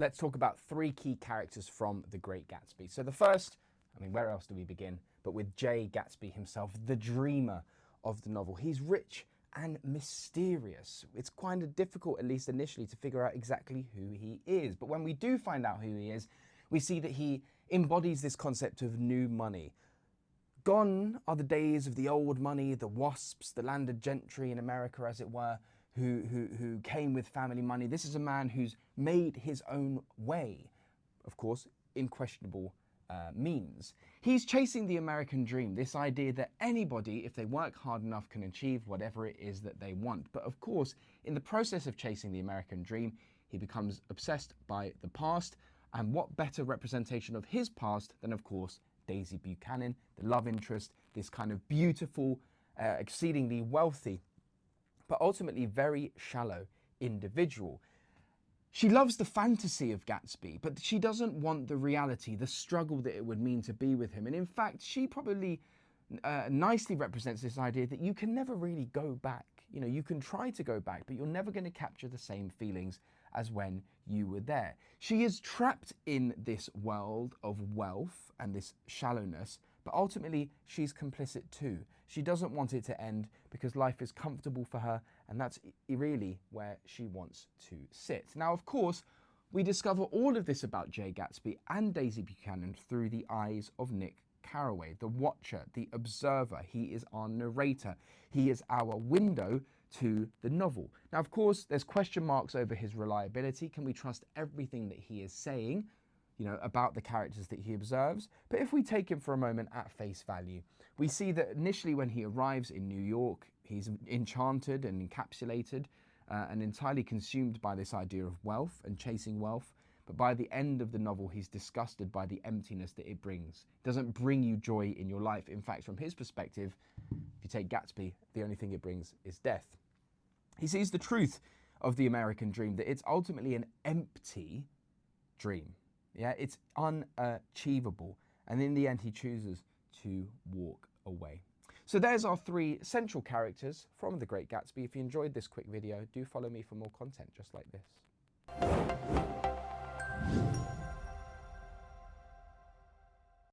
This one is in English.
Let's talk about three key characters from The Great Gatsby. So the first, where else do we begin but with Jay Gatsby himself, the dreamer of the novel. He's rich and mysterious. It's kind of difficult, at least initially, to figure out exactly who he is. But when we do find out who he is, we see that he embodies this concept of new money. Gone are the days of the old money, the wasps, the landed gentry in America, as it were, who came with family money. This is a man who's made his own way, of course, in questionable means. He's chasing the American dream, this idea that anybody, if they work hard enough, can achieve whatever it is that they want. But of course, in the process of chasing the American dream, he becomes obsessed by the past. And what better representation of his past than, of course, Daisy Buchanan, the love interest, this kind of beautiful, exceedingly wealthy, but ultimately very shallow individual. She loves the fantasy of Gatsby, but she doesn't want the reality, the struggle that it would mean to be with him. And in fact, she probably nicely represents this idea that you can never really go back. You know, you can try to go back, but you're never going to capture the same feelings as when you were there. She is trapped in this world of wealth and this shallowness, but ultimately she's complicit too. She doesn't want it to end because life is comfortable for her, and that's really where she wants to sit. Now, of course, we discover all of this about Jay Gatsby and Daisy Buchanan through the eyes of Nick Carraway, the watcher, the observer. He is our narrator. He is our window to the novel. Now, of course, there's question marks over his reliability. Can we trust everything that he is saying, about the characters that he observes? But if we take him for a moment at face value, we see that initially when he arrives in New York, he's enchanted and encapsulated and entirely consumed by this idea of wealth and chasing wealth. But by the end of the novel, he's disgusted by the emptiness that it brings. It doesn't bring you joy in your life. In fact, from his perspective, if you take Gatsby, the only thing it brings is death. He sees the truth of the American dream, that it's ultimately an empty dream. Yeah, it's unachievable. And in the end, he chooses to walk away. So there's our three central characters from The Great Gatsby. If you enjoyed this quick video, do follow me for more content just like this.